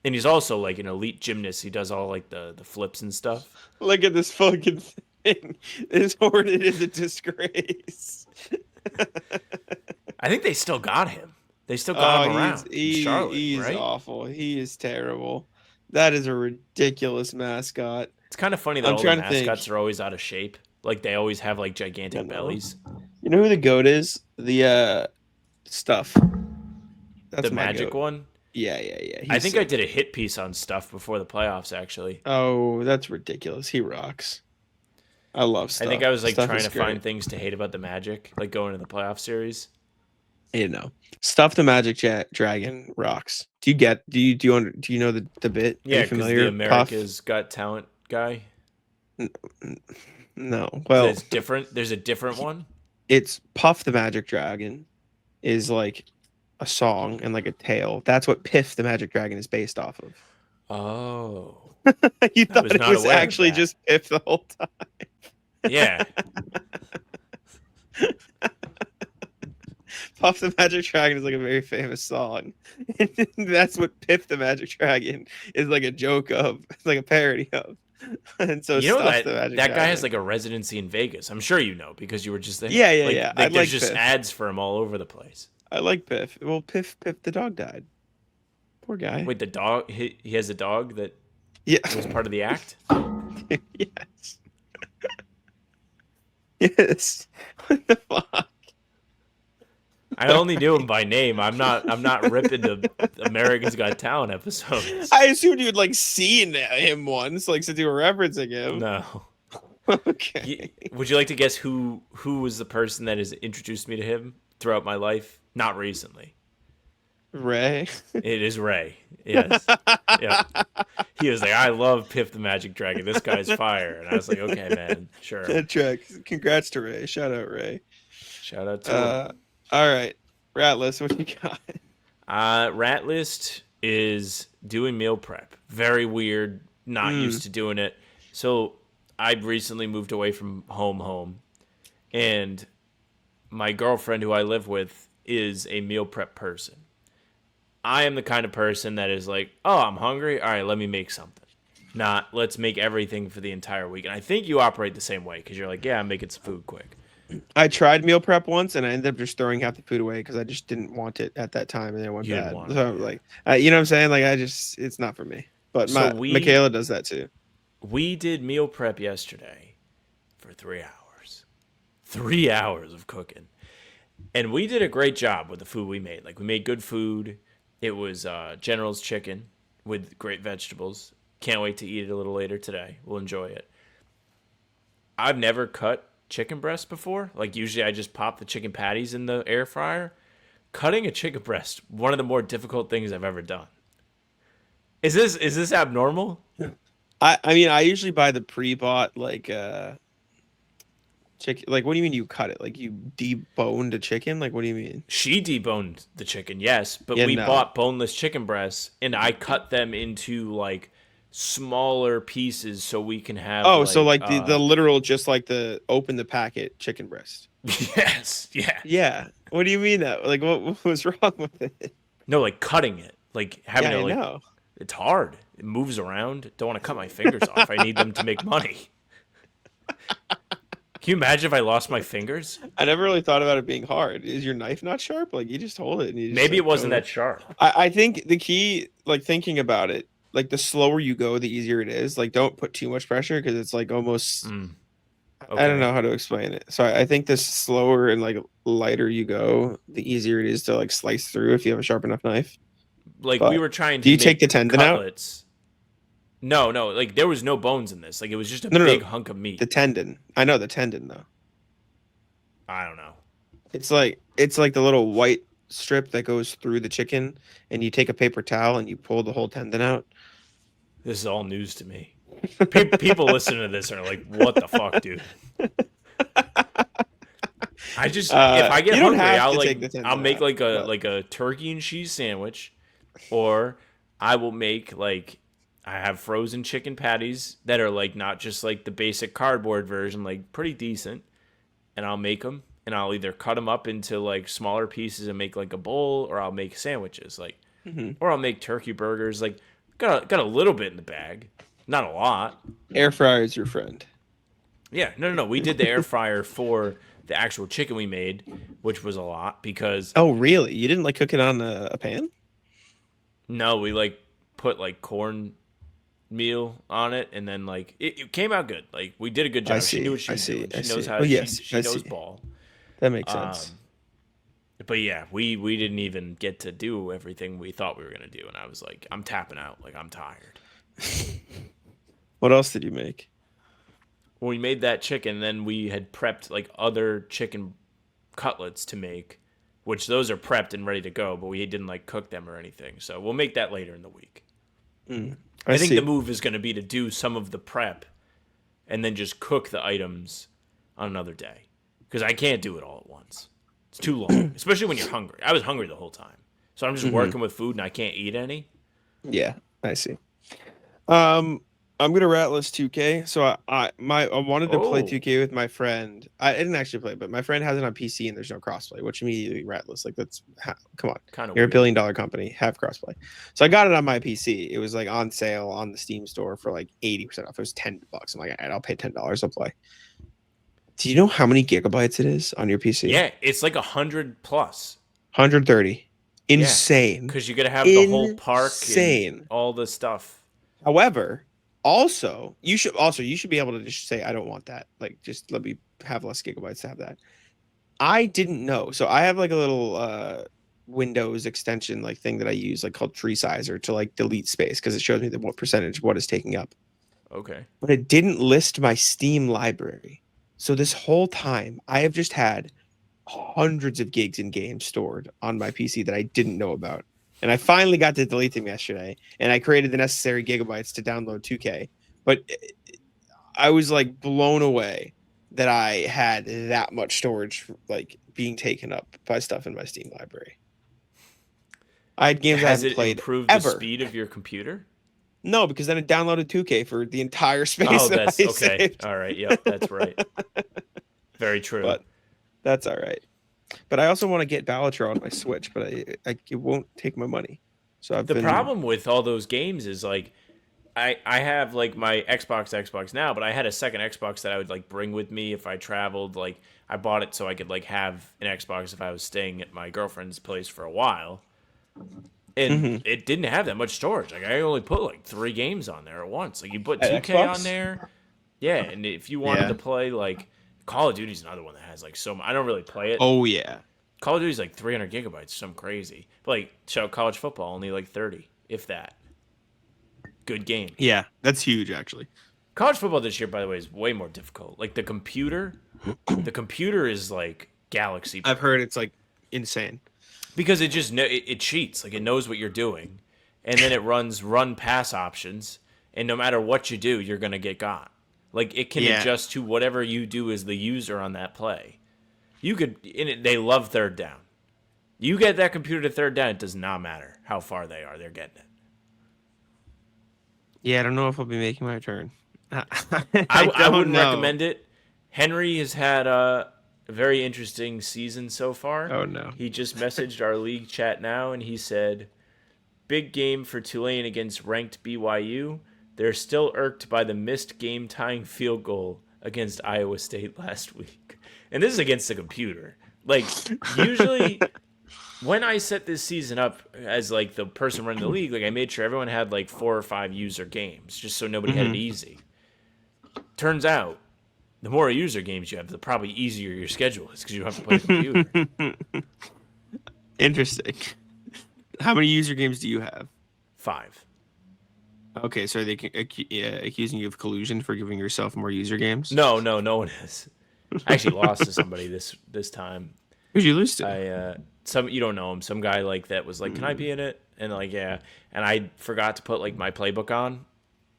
And he's also like an elite gymnast. He does all like the flips and stuff. Look at this fucking thing. This Hornet is a disgrace. I think they still got him. They still got him around. Charlotte, he's right? Awful. He is terrible. That is a ridiculous mascot. It's kind of funny that all the mascots are always out of shape. Like, they always have like gigantic bellies. You know who the GOAT is? The Stuff. That's the Magic one? Yeah. I think I did a hit piece on Stuff before the playoffs, actually. Oh, that's ridiculous. He rocks. I love Stuff. I think I was like trying to find things to hate about the Magic, like going to the playoff series. You know, Stuff the Magic Dragon rocks. Do you know the bit? Yeah, because the America's Got Talent guy. No, well, it's different. There's a different one. It's Puff the Magic Dragon, is like a song and like a tale. That's what Piff the Magic Dragon is based off of. Oh, you thought it was actually just Piff the whole time? Yeah. Puff the Magic Dragon is like a very famous song. That's what Piff the Magic Dragon is like a joke of. It's like a parody of. And so you know that guy has like a residency in Vegas. I'm sure you know because you were just there. Yeah. Like, there's just ads for him all over the place. I like Piff. Well, Piff the dog died. Poor guy. Wait, the dog? He has a dog that. Yeah. It was part of the act. Yes. Yes. What the fuck? I only knew him by name. I'm not ripping the America's Got Talent episodes. I assumed you'd like seen him once, like since you were referencing him. No. Okay. Would you like to guess who was the person that has introduced me to him throughout my life? Not recently. Ray. It is Ray. Yes. Yeah. He was like, I love Piff the Magic Dragon. This guy's fire. And I was like, okay, man, sure. That track. Congrats to Ray. Shout out Ray. Shout out to him. All right. Ratless, what you got? Rat List is doing meal prep. Very weird. Not used to doing it. So I recently moved away from home. And my girlfriend who I live with is a meal prep person. I am the kind of person that is like, oh, I'm hungry. All right, let me make something. Not, let's make everything for the entire week. And I think you operate the same way because you're like, yeah, I'm making some food quick. I tried meal prep once and I ended up just throwing half the food away because I just didn't want it at that time and then it went bad. So I'm like, you know what I'm saying? Like, it's not for me. But So Michaela does that too. We did meal prep yesterday for 3 hours. 3 hours of cooking. And we did a great job with the food we made. Like, we made good food. It was General's chicken with great vegetables. Can't wait to eat it a little later today. We'll enjoy it. I've never cut chicken breast before. Like, usually I just pop the chicken patties in the air fryer. Cutting a chicken breast, one of the more difficult things I've ever done. Is this abnormal? I mean, I usually buy the pre-bought like chicken. Like, what do you mean you cut it? Like, you deboned a chicken? Like, what do you mean? She deboned the chicken, yes, but Yeah, we no. bought boneless chicken breasts, and I cut them into like smaller pieces so we can have. Oh, so like the literal, just like the open the packet chicken breast. Yes, yeah. Yeah. What do you mean that? Like, what was wrong with it? No, like cutting it, like having Yeah, to I like. know. It's hard. It moves around. Don't want to cut my fingers off. I need them to make money. Can you imagine if I lost my fingers? I never really thought about it being hard. Is your knife not sharp? Like, you just hold it and you just, Maybe like, it wasn't go. that sharp. I think the key, like thinking about it, like the slower you go, the easier it is. Like, don't put too much pressure because it's like almost. Okay. I don't know how to explain it. So I think the slower and like lighter you go, the easier it is to like slice through if you have a sharp enough knife. Like, But we were trying to. do you make take the tendon out? cutlets. No. Like, there was no bones in this. Like, it was just a No. big hunk of meat. The tendon. I know the tendon though. I don't know. It's like the little white strip that goes through the chicken, and you take a paper towel and you pull the whole tendon out. This is all news to me. People listening to this are like, "What the fuck, dude?" I just if I get you don't hungry, have to take the tendon I'll make out, like but- a turkey and cheese sandwich, or I will make like I have frozen chicken patties that are like not just like the basic cardboard version, like pretty decent, and I'll make them and I'll either cut them up into like smaller pieces and make like a bowl, or I'll make sandwiches like, or I'll make turkey burgers. Like got a little bit in the bag, not a lot. Air fryer is your friend. Yeah, no. We did the air fryer for the actual chicken we made, which was a lot because Oh, really? You didn't like cook it on a pan? no, we like put like corn meal on it, and then like it came out good. Like we did a good job. I see, She knew what she I was see, doing. I She knows see. how Oh, yes, she I knows see. ball. That makes sense. But yeah, we didn't even get to do everything we thought we were gonna do, and I was like, I'm tapping out. Like I'm tired. What else did you make? When we made that chicken, then we had prepped like other chicken cutlets to make, which those are prepped and ready to go, but we didn't like cook them or anything. So we'll make that later in the week. I think see. the move is going to be to do some of the prep and then just cook the items on another day, because I can't do it all at once. It's too long, especially when you're hungry. I was hungry the whole time. So I'm just working with food and I can't eat any. Yeah, I see. I'm gonna Ratless 2K. So I wanted to play Oh. 2K with my friend. I didn't actually play, but my friend has it on PC and there's no crossplay, which immediately Ratless. Like come on, Kind of you're a weird. billion-dollar company, have crossplay. So I got it on my PC. It was like on sale on the Steam store for like 80% off. It was $10. I'm like, all right, I'll pay $10. I'll play. Do you know how many gigabytes it is on your PC? Yeah, it's like 100 plus 130. Insane. because you got to have the whole park Insane. and all the stuff. However, Also, you should be able to just say I don't want that. Like, just let me have less gigabytes to have that. I didn't know. So I have like a little Windows extension like thing that I use like called Tree Sizer to like delete space because it shows me what percentage what is taking up. Okay. But it didn't list my Steam library. So this whole time I have just had hundreds of gigs in games stored on my PC that I didn't know about. And I finally got to delete them yesterday and I created the necessary gigabytes to download 2K. But I was like blown away that I had that much storage like being taken up by stuff in my Steam library. I had games I Has haven't it played improved ever. the speed of your computer? No, because then it downloaded 2K for the entire space Oh, that that's I okay. saved. All right. Yep, that's right. Very true. But that's all right. But I also want to get Balatro on my Switch, but it won't take my money. So I've The been problem with all those games is like I have like my Xbox now, but I had a second Xbox that I would like bring with me if I traveled. Like I bought it so I could like have an Xbox if I was staying at my girlfriend's place for a while. And it didn't have that much storage. Like I only put like 3 games on there at once. Like you put At 2K Xbox? on there. Yeah, and if you wanted to play like Call of Duty's another one that has like so much. I don't really play it. Oh yeah. Call of Duty's like 300 gigabytes, something crazy. But like college football only like 30, if that. Good game. Yeah, that's huge actually. College football this year, by the way, is way more difficult. Like the computer is like galaxy. I've heard it's like insane. Because it just it cheats. Like it knows what you're doing, and then it runs run pass options, and no matter what you do, you're gonna get got. Like it can adjust to whatever you do as the user on that play. You could they love third down. You get that computer to third down, it does not matter how far they are. They're getting it. Yeah, I don't know if I'll be making my turn. I wouldn't recommend it. Henry has had a very interesting season so far. Oh, no. He just messaged our league chat now, and he said, big game for Tulane against ranked BYU. They're still irked by the missed game-tying field goal against Iowa State last week. And this is against the computer. Like, usually when I set this season up as, like, the person running the league, like, I made sure everyone had, like, 4 or 5 user games, just so nobody had it easy. Turns out, the more user games you have, the probably easier your schedule is because you don't have to play the computer. Interesting. How many user games do you have? 5. Okay, so are they accusing you of collusion for giving yourself more user games? No one is. I actually lost to somebody this time. Who'd you lose to? You don't know him. Some guy like that was like, "Can I be in it?" And like, yeah. And I forgot to put like my playbook on,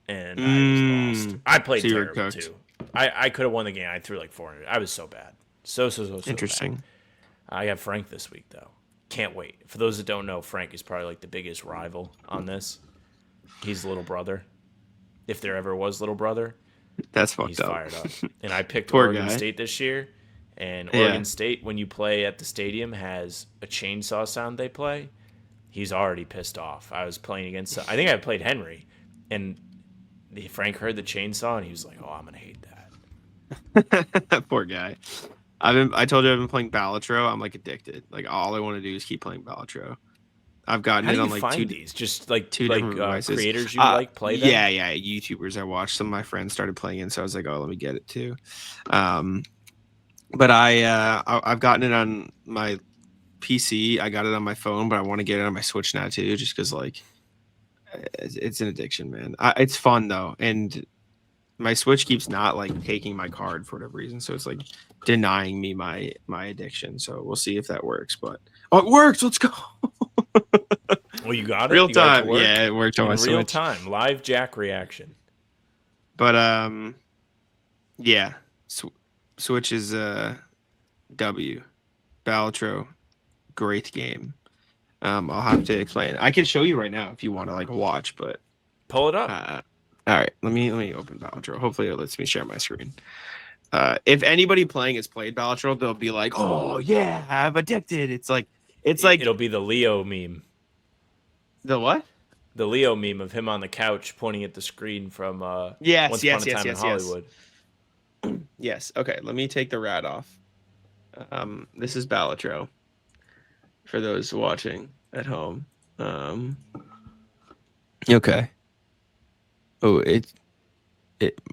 and I was lost. I played terrible too. I could have won the game. I threw like 400. I was so bad. So Interesting. bad. I have Frank this week though. Can't wait. For those that don't know, Frank is probably like the biggest rival on this. He's little brother. If there ever was little brother. That's fucked He's up. fired up. And I picked Poor Oregon guy. State this year. And Oregon State, when you play at the stadium, has a chainsaw sound they play. He's already pissed off. I was playing against... I think I played Henry. And Frank heard the chainsaw, and he was like, oh, I'm going to hate that. Poor guy. I told you I've been playing Balatro. I'm like addicted. Like all I want to do is keep playing Balatro. I've gotten How it do on you like find two these? Just like two different devices. Creators you like play them? Yeah, YouTubers I watched. Some of my friends started playing it, so I was like, oh, let me get it too. But I've gotten it on my PC. I got it on my phone, but I want to get it on my Switch now too, just because like it's an addiction, man. It's fun though, and my Switch keeps not like taking my card for whatever reason, so it's like denying me my addiction. So we'll see if that works. But it works. Let's go. Well, you got it. Real You got time. Yeah, it worked on my in real Switch. time. Live Jack reaction. But yeah, Switch is W. Balatro, great game. I'll have to explain. I can show you right now if you want to like watch, but Pull it up. all right, let me open Balatro. Hopefully it lets me share my screen. If anybody playing has played Balatro, they'll be like, "Oh yeah, I'm addicted." It's like It'll be the Leo meme. The what? The Leo meme of him on the couch pointing at the screen from Yes, Once yes, Upon a yes, Time yes, in yes. Hollywood. Yes. Okay, let me take the rat off. This is Balatro. For those watching at home. Okay. Oh,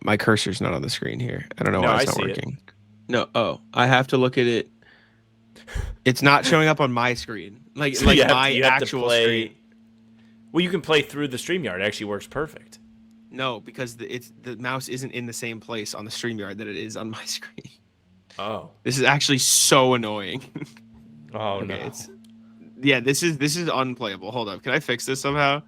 My cursor's not on the screen here. I don't know No, why I it's not see it. working. No, I have to look at it. It's not showing up on my screen. Like So you have my to, you have to actual play. screen. Well, you can play through the StreamYard. It actually works perfect. No, because the mouse isn't in the same place on the StreamYard that it is on my screen. Oh. This is actually so annoying. Oh Okay, no. this is unplayable. Hold up. Can I fix this somehow?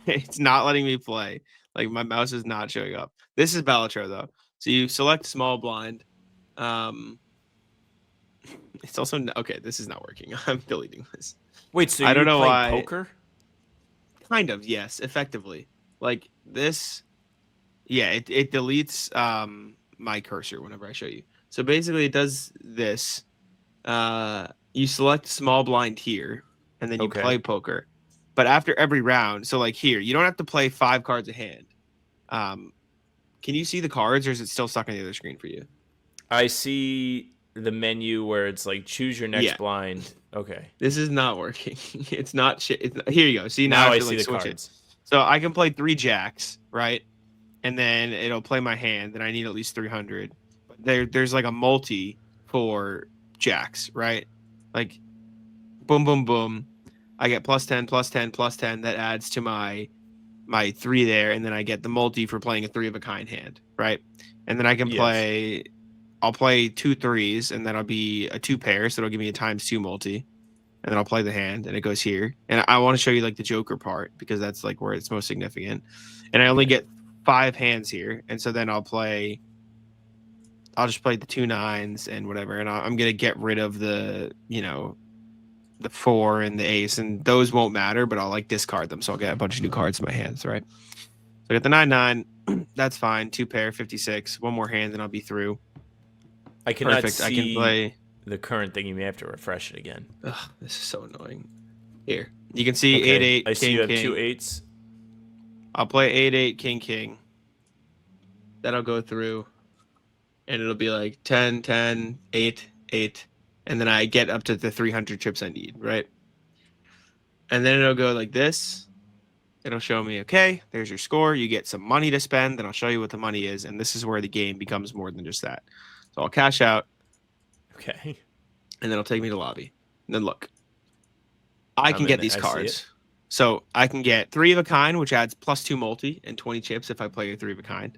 It's not letting me play. Like my mouse is not showing up. This is Balatro though. So you select small blind. It's also okay, this is not working. I'm deleting this. Wait, so I don't you know play why. poker? Kind of, yes, effectively. Like this, yeah, it deletes my cursor whenever I show you. So basically it does this. You select small blind here, and then you Okay. play poker. But after every round, so like here, you don't have to play 5 cards a hand. Can you see the cards, or is it still stuck on the other screen for you? I see the menu where it's like choose your next Yeah. blind. Okay. This is not working. It's not shit. Here you go. See Now now I have to, see the switch cards. it. So I can play 3 jacks, right? And then it'll play my hand, and I need at least 300. There's like a multi for jacks, right? Like boom, boom, boom. I get plus 10, plus 10, plus 10. That adds to my 3 there, and then I get the multi for playing a 3 of a kind hand, right? And then I can Yes. I'll play 2 3s, and then I'll be a 2 pair, so it'll give me a ×2 multi. And then I'll play the hand, and it goes here. And I want to show you like the Joker part because that's like where it's most significant. And I only get 5 hands here, and so then I'll just play the 2 9s and whatever, and I'm gonna get rid of the the 4 and the ace, and those won't matter, but I'll like discard them, so I'll get a bunch of new cards in my hands, right? So I get the 9 9, that's fine. 2 pair, 56. 1 more hand, and I'll be through. I cannot Perfect. see I can play. the current thing. You may have to refresh it again. Ugh, this is so annoying. Here, you can see Okay. 8 8. I see king, you have king. 2 8s. I'll play 8 8 king king. That'll go through, and it'll be like 10 10 8 8, and then I get up to the 300 chips I need, right? And then it'll go like this. It'll show me, okay, there's your score. You get some money to spend, then I'll show you what the money is, and this is where the game becomes more than just that. So I'll cash out, Okay. and then it'll take me to lobby. And then look, I can I'm get in it. these I see cards. it. So I can get 3 of a kind, which adds +2 multi and 20 chips if I play a 3 of a kind.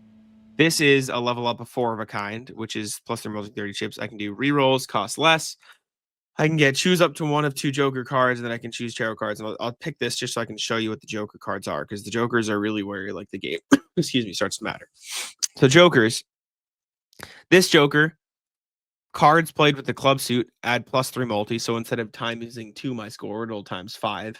This is a level up of 4 of a kind, which is +3 multi 30 chips. I can do rerolls, cost less. I can choose up to 1 of 2 Joker cards, and then I can choose tarot cards. And I'll pick this just so I can show you what the Joker cards are, because the Jokers are really where like the game, excuse me, starts to matter. So Jokers, this Joker, cards played with the club suit add +3 multi. So instead of using 2 my score, it'll ×5.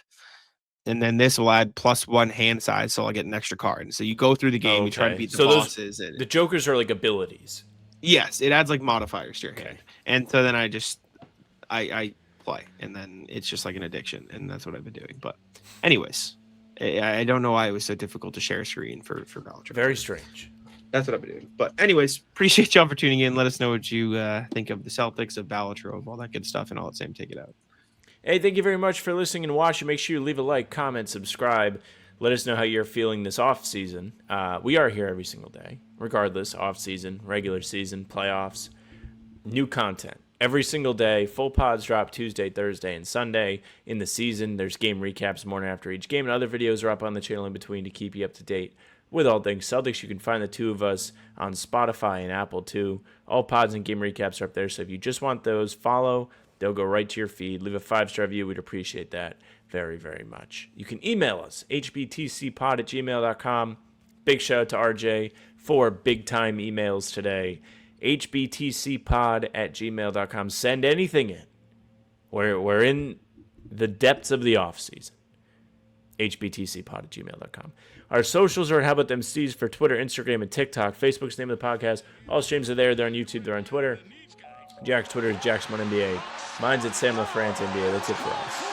And then this will add +1 hand size, so I'll get an extra card. And so you go through the game, you try to beat the bosses. The Jokers are like abilities. Yes, it adds like modifiers to your Okay. hand. And so then I play, and then it's just like an addiction, and that's what I've been doing. But anyways, I don't know why it was so difficult to share a screen for Balatro. Very strange. That's what I've been doing. But anyways, appreciate y'all for tuning in. Let us know what you think of the Celtics, of Balatro, of all that good stuff, and I'll let Sam take it out. Hey, thank you very much for listening and watching. Make sure you leave a like, comment, subscribe. Let us know how you're feeling this off season. We are here every single day, regardless, off season, regular season, playoffs, new content. Every single day, full pods drop Tuesday, Thursday, and Sunday. In the season, there's game recaps morning after each game, and other videos are up on the channel in between to keep you up to date with all things Celtics. You can find the 2 of us on Spotify and Apple too. All pods and game recaps are up there, so if you just want those, follow. They'll go right to your feed. Leave a 5-star review. We'd appreciate that very, very much. You can email us, hbtcpod@gmail.com. Big shout out to RJ for big-time emails today. hbtcpod@gmail.com. Send anything in. We're in the depths of the offseason. hbtcpod@gmail.com. Our socials are at How About Them Steves for Twitter, Instagram, and TikTok. Facebook's the name of the podcast. All streams are there. They're on YouTube. They're on Twitter. Jack's Twitter is Jack's1NBA. Mine's at Sam LaFrance NBA. That's it for us.